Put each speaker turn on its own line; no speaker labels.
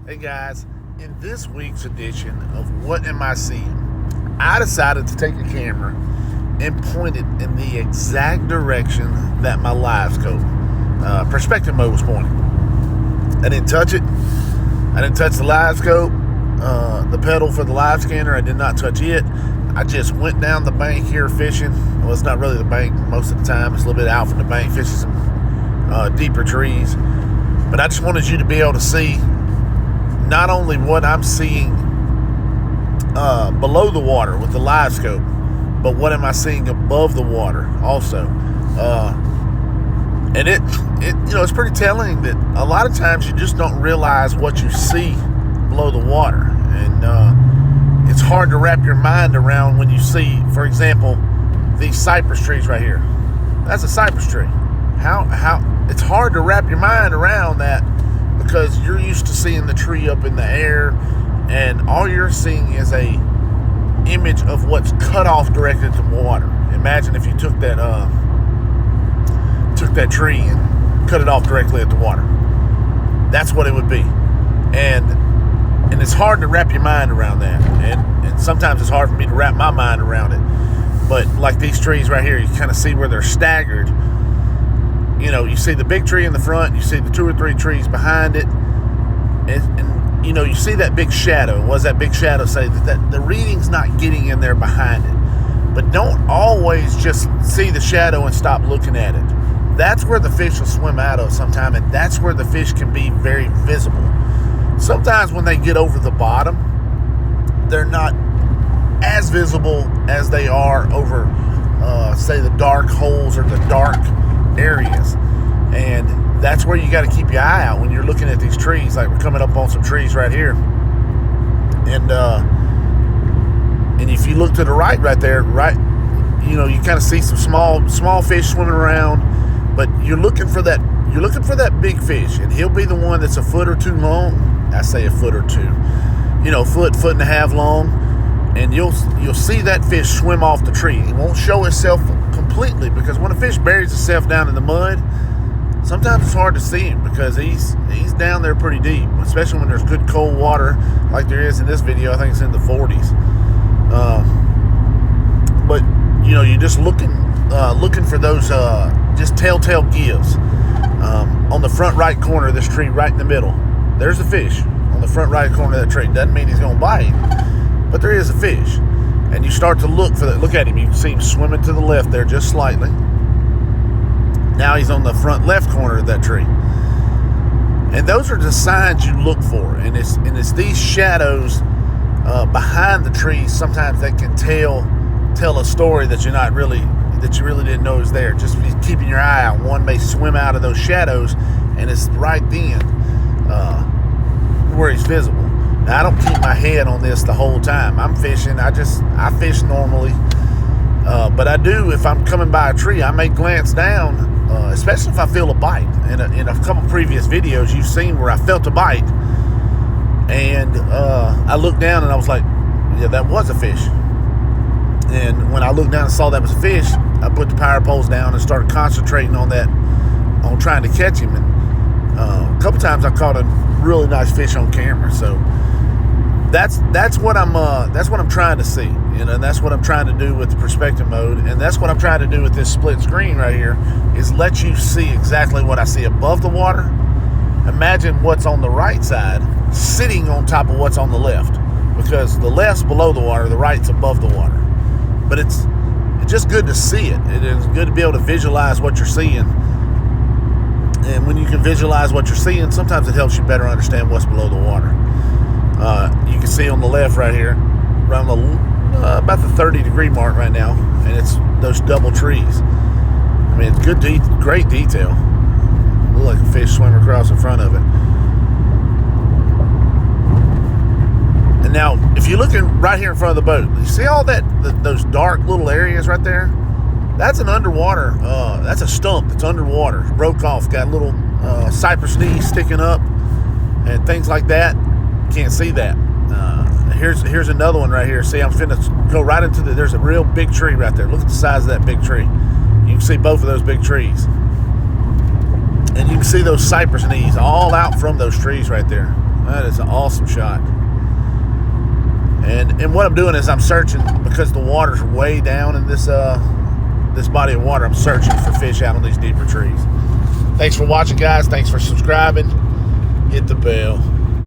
Hey guys, in this week's edition of What Am I Seeing, I decided to take a camera and point it in the exact direction that my LiveScope perspective mode was pointing. I didn't touch it. I didn't touch the LiveScope, the pedal for the live scanner. I did not touch it. I just went down the bank here fishing. Well, it's not really the bank most of the time. It's a little bit out from the bank, fishing some deeper trees. But I just wanted you to be able to see not only what I'm seeing below the water with the LiveScope, but what am I seeing above the water also. And it's pretty telling that a lot of times you just don't realize what you see below the water. And it's hard to wrap your mind around when you see, for example, these cypress trees right here. That's a cypress tree. How it's hard to wrap your mind around that, because you're used to seeing the tree up in the air, and all you're seeing is a image of what's cut off directly to water. Imagine if you took that tree and cut it off directly at the water. That's what it would be. And it's hard to wrap your mind around that. And sometimes it's hard for me to wrap my mind around it. But like these trees right here, you kind of see where they're staggered. You know, you see the big tree in the front, you see the 2 or 3 trees behind it, and you know, you see that big shadow. What does that big shadow say? That the reading's not getting in there behind it. But don't always just see the shadow and stop looking at it. That's where the fish will swim out of sometime, and that's where the fish can be very visible. Sometimes when they get over the bottom, they're not as visible as they are over, say, the dark holes or the dark areas. And that's where you got to keep your eye out when you're looking at these trees. Like, we're coming up on some trees right here, and if you look to the right there, right, you know, you kind of see some small fish swimming around, but you're looking for that big fish, and he'll be the one that's a foot or two long. I say a foot or two, you know, foot and a half long, and you'll see that fish swim off the tree. It won't show itself completely, because when a fish buries itself down in the mud, sometimes it's hard to see him because he's down there pretty deep, especially when there's good cold water like there is in this video. I think it's in the 40s. But you know, you're just looking for those just telltale gives. On the front right corner of this tree, right in the middle, there's a fish on the front right corner of that tree. Doesn't mean he's going to bite, but there is a fish. And you start to look for that. Look at him. You can see him swimming to the left there just slightly. Now he's on the front left corner of that tree. And those are the signs you look for. And it's these shadows behind the trees sometimes that can tell a story that you really didn't know was there. Just keeping your eye out. One may swim out of those shadows, and it's right then where he's visible. Now, I don't keep my head on this the whole time. I'm fishing. I fish normally. But I do, if I'm coming by a tree, I may glance down, especially if I feel a bite. In a couple previous videos, you've seen where I felt a bite. And I looked down and I was like, yeah, that was a fish. And when I looked down and saw that was a fish, I put the power poles down and started concentrating on trying to catch him. And a couple times I caught a really nice fish on camera. So that's what I'm trying to see, you know, and that's what I'm trying to do with the perspective mode, and that's what I'm trying to do with this split screen right here, is let you see exactly what I see above the water. Imagine what's on the right side sitting on top of what's on the left, because the left's below the water, the right's above the water. But it's just good to see it. It is good to be able to visualize what you're seeing. And when you can visualize what you're seeing, sometimes it helps you better understand what's below the water. You can see on the left right here, around about the 30-degree mark right now, and it's those double trees. I mean, it's great detail. Look like a fish swimming across in front of it. And now, if you're looking right here in front of the boat, you see all those dark little areas right there? That's an underwater, that's a stump that's underwater. It's broke off, got little cypress knees sticking up and things like that. Can't see that. Here's another one right here. See, I'm finna go right into there's a real big tree right there. Look at the size of that big tree. You can see both of those big trees. And you can see those cypress knees all out from those trees right there. That is an awesome shot. And what I'm doing is I'm searching, because the water's way down in this this body of water. I'm searching for fish out on these deeper trees. Thanks for watching, guys. Thanks for subscribing. Hit the bell.